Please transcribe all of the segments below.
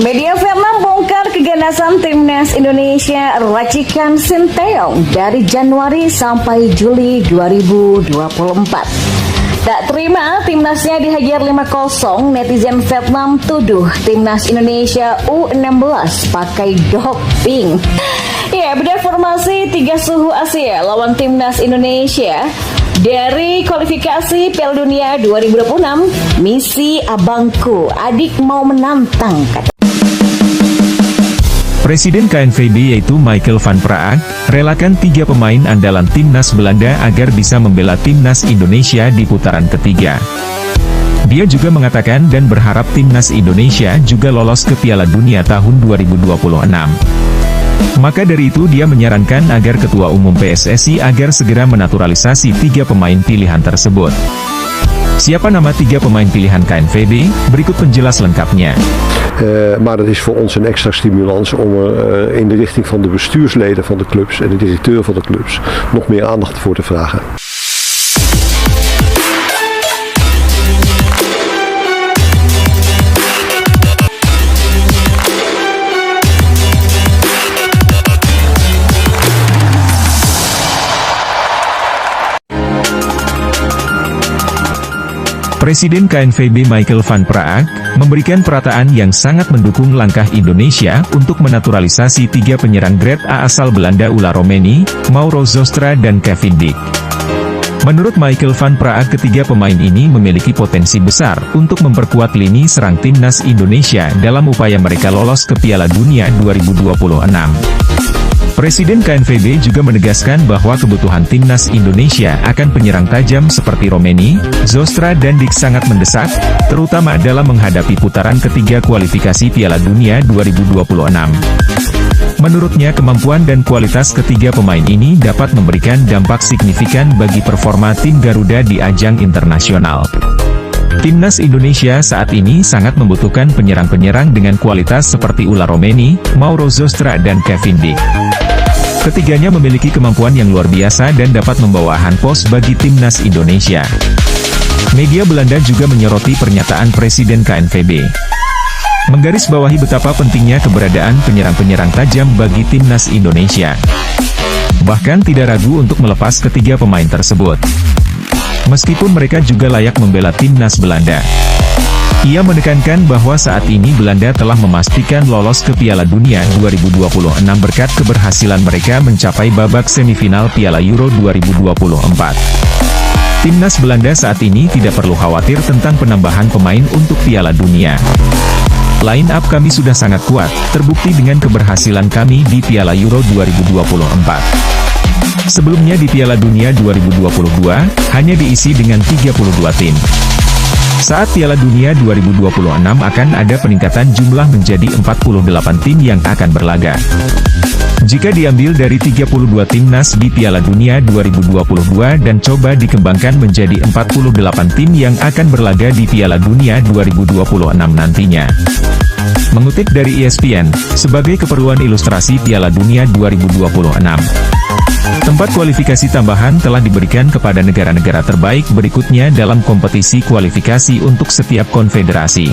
Media Vietnam bongkar keganasan timnas Indonesia racikan Sinteyong dari Januari sampai Juli 2024. Tak terima timnasnya dihajar 5-0, netizen Vietnam tuduh timnas Indonesia U16 pakai doping. Ya, beda formasi 3 suhu Asia lawan timnas Indonesia. Dari kualifikasi Piala Dunia 2026, misi abangku, adik mau menantang, kata Presiden KNVB yaitu Michael van Praag, relakan 3 pemain andalan timnas Belanda agar bisa membela timnas Indonesia di putaran ketiga. Dia juga mengatakan dan berharap timnas Indonesia juga lolos ke Piala Dunia tahun 2026. Maka dari itu dia menyarankan agar Ketua Umum PSSI agar segera menaturalisasi 3 pemain pilihan tersebut. Siapa nama 3 pemain pilihan KNVB? Berikut penjelas lengkapnya. Maar het is voor ons een extra stimulans om er in de richting van de bestuursleden van de clubs en de directeur van de clubs nog meer aandacht voor te vragen. Presiden KNVB Michael van Praag, memberikan perataan yang sangat mendukung langkah Indonesia untuk menaturalisasi 3 penyerang grade A asal Belanda Ulla Romeni, Mauro Zostra dan Kevin Dijk. Menurut Michael van Praag, ketiga pemain ini memiliki potensi besar untuk memperkuat lini serang timnas Indonesia dalam upaya mereka lolos ke Piala Dunia 2026. Presiden KNVB juga menegaskan bahwa kebutuhan timnas Indonesia akan penyerang tajam seperti Romeni, Zostra dan Dijk sangat mendesak, terutama dalam menghadapi putaran ketiga kualifikasi Piala Dunia 2026. Menurutnya kemampuan dan kualitas ketiga pemain ini dapat memberikan dampak signifikan bagi performa tim Garuda di ajang internasional. Timnas Indonesia saat ini sangat membutuhkan penyerang-penyerang dengan kualitas seperti Ulla Romeni, Mauro Zostra dan Kevin Dijk. Ketiganya memiliki kemampuan yang luar biasa dan dapat membawa handpos bagi timnas Indonesia. Media Belanda juga menyoroti pernyataan Presiden KNVB, menggarisbawahi betapa pentingnya keberadaan penyerang-penyerang tajam bagi timnas Indonesia. Bahkan tidak ragu untuk melepas ketiga pemain tersebut, meskipun mereka juga layak membela timnas Belanda. Ia menekankan bahwa saat ini Belanda telah memastikan lolos ke Piala Dunia 2026 berkat keberhasilan mereka mencapai babak semifinal Piala Euro 2024. Timnas Belanda saat ini tidak perlu khawatir tentang penambahan pemain untuk Piala Dunia. Line up kami sudah sangat kuat, terbukti dengan keberhasilan kami di Piala Euro 2024. Sebelumnya di Piala Dunia 2022, hanya diisi dengan 32 tim. Saat Piala Dunia 2026 akan ada peningkatan jumlah menjadi 48 tim yang akan berlaga. Jika diambil dari 32 timnas di Piala Dunia 2022 dan coba dikembangkan menjadi 48 tim yang akan berlaga di Piala Dunia 2026 nantinya. Mengutip dari ESPN, sebagai keperluan ilustrasi Piala Dunia 2026, tempat kualifikasi tambahan telah diberikan kepada negara-negara terbaik berikutnya dalam kompetisi kualifikasi untuk setiap konfederasi.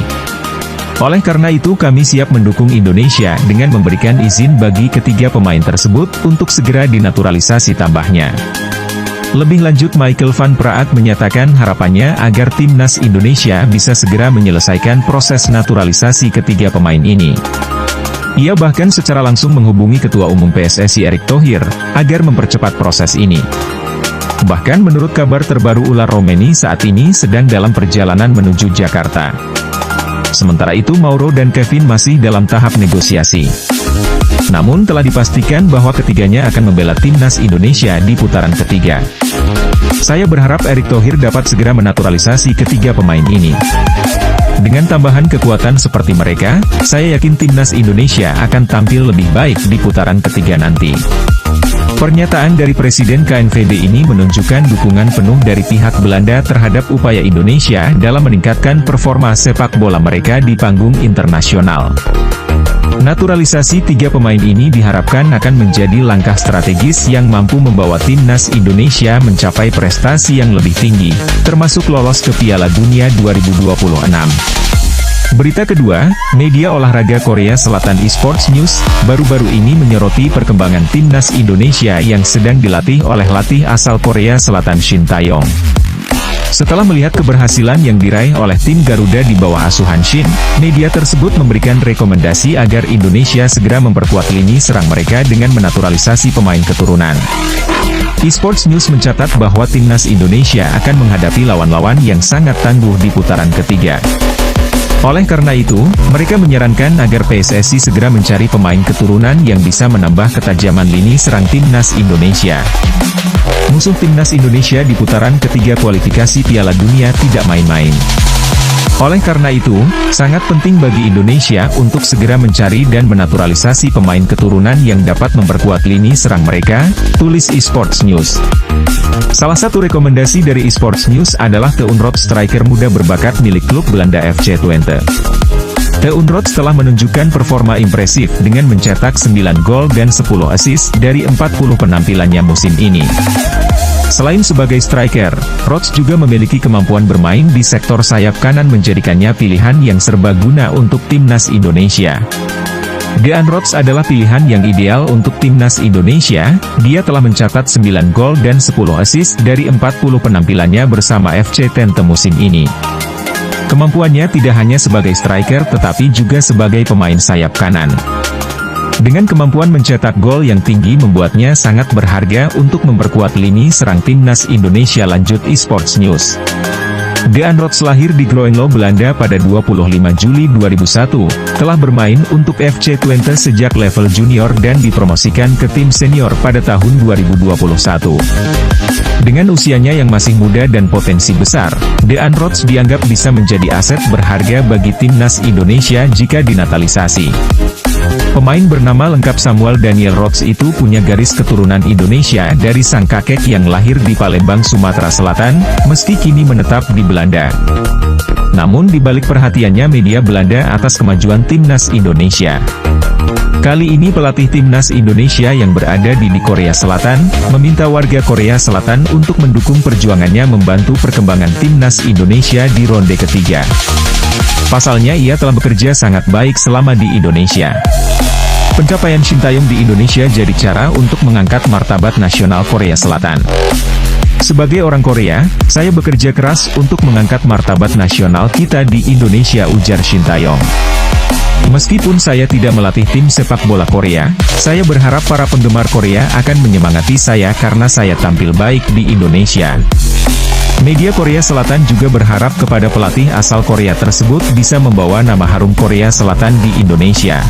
Oleh karena itu kami siap mendukung Indonesia dengan memberikan izin bagi ketiga pemain tersebut untuk segera dinaturalisasi tambahnya. Lebih lanjut Michael van Praag menyatakan harapannya agar timnas Indonesia bisa segera menyelesaikan proses naturalisasi ketiga pemain ini. Ia bahkan secara langsung menghubungi Ketua Umum PSSI Erick Thohir, agar mempercepat proses ini. Bahkan menurut kabar terbaru Ulla Romeni saat ini sedang dalam perjalanan menuju Jakarta. Sementara itu Mauro dan Kevin masih dalam tahap negosiasi. Namun telah dipastikan bahwa ketiganya akan membela timnas Indonesia di putaran ketiga. Saya berharap Erick Thohir dapat segera menaturalisasi ketiga pemain ini. Dengan tambahan kekuatan seperti mereka, saya yakin timnas Indonesia akan tampil lebih baik di putaran ketiga nanti. Pernyataan dari Presiden KNVB ini menunjukkan dukungan penuh dari pihak Belanda terhadap upaya Indonesia dalam meningkatkan performa sepak bola mereka di panggung internasional. Naturalisasi 3 pemain ini diharapkan akan menjadi langkah strategis yang mampu membawa timnas Indonesia mencapai prestasi yang lebih tinggi, termasuk lolos ke Piala Dunia 2026. Berita kedua, media olahraga Korea Selatan Esports News, baru-baru ini menyoroti perkembangan timnas Indonesia yang sedang dilatih oleh latih asal Korea Selatan Shin Tae-yong. Setelah melihat keberhasilan yang diraih oleh tim Garuda di bawah asuhan Shin, media tersebut memberikan rekomendasi agar Indonesia segera memperkuat lini serang mereka dengan menaturalisasi pemain keturunan. Esports News mencatat bahwa timnas Indonesia akan menghadapi lawan-lawan yang sangat tangguh di putaran ketiga. Oleh karena itu, mereka menyarankan agar PSSI segera mencari pemain keturunan yang bisa menambah ketajaman lini serang timnas Indonesia. Musuh timnas Indonesia di putaran ketiga kualifikasi Piala Dunia tidak main-main. Oleh karena itu, sangat penting bagi Indonesia untuk segera mencari dan menaturalisasi pemain keturunan yang dapat memperkuat lini serang mereka, tulis Esports News. Salah satu rekomendasi dari Esports News adalah Teun Rots, striker muda berbakat milik klub Belanda FC Twente. Teun Rots telah menunjukkan performa impresif dengan mencetak 9 gol dan 10 assist dari 40 penampilannya musim ini. Selain sebagai striker, Rots juga memiliki kemampuan bermain di sektor sayap kanan menjadikannya pilihan yang serbaguna untuk timnas Indonesia. Dean Rots adalah pilihan yang ideal untuk timnas Indonesia, dia telah mencatat 9 gol dan 10 assist dari 40 penampilannya bersama FC Twente musim ini. Kemampuannya tidak hanya sebagai striker tetapi juga sebagai pemain sayap kanan. Dengan kemampuan mencetak gol yang tinggi membuatnya sangat berharga untuk memperkuat lini serang timnas Indonesia, lanjut Esports News. Dean Rots lahir di Groenlo, Belanda pada 25 Juli 2001, telah bermain untuk FC Twente sejak level junior dan dipromosikan ke tim senior pada tahun 2021. Dengan usianya yang masih muda dan potensi besar, Dean Rots dianggap bisa menjadi aset berharga bagi timnas Indonesia jika dinaturalisasi. Pemain bernama lengkap Samuel Daniel Rots itu punya garis keturunan Indonesia dari sang kakek yang lahir di Palembang, Sumatera Selatan, meski kini menetap di Belanda. Namun di balik perhatiannya media Belanda atas kemajuan timnas Indonesia. Kali ini pelatih timnas Indonesia yang berada di Korea Selatan, meminta warga Korea Selatan untuk mendukung perjuangannya membantu perkembangan timnas Indonesia di ronde ketiga. Pasalnya ia telah bekerja sangat baik selama di Indonesia. Pencapaian Shin Tae-yong di Indonesia jadi cara untuk mengangkat martabat nasional Korea Selatan. Sebagai orang Korea, saya bekerja keras untuk mengangkat martabat nasional kita di Indonesia, ujar Shin Tae-yong. Meskipun saya tidak melatih tim sepak bola Korea, saya berharap para penggemar Korea akan menyemangati saya karena saya tampil baik di Indonesia. Media Korea Selatan juga berharap kepada pelatih asal Korea tersebut bisa membawa nama harum Korea Selatan di Indonesia.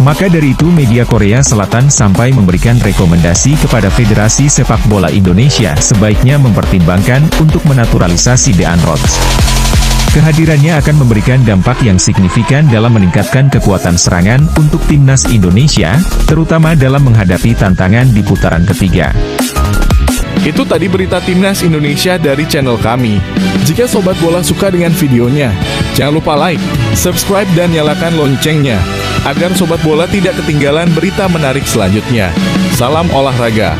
Maka dari itu media Korea Selatan sampai memberikan rekomendasi kepada Federasi Sepak Bola Indonesia sebaiknya mempertimbangkan untuk menaturalisasi Dean Rots. Kehadirannya akan memberikan dampak yang signifikan dalam meningkatkan kekuatan serangan untuk timnas Indonesia, terutama dalam menghadapi tantangan di putaran ketiga. Itu tadi berita timnas Indonesia dari channel kami. Jika sobat bola suka dengan videonya, jangan lupa like, subscribe dan nyalakan loncengnya, agar sobat bola tidak ketinggalan berita menarik selanjutnya. Salam olahraga.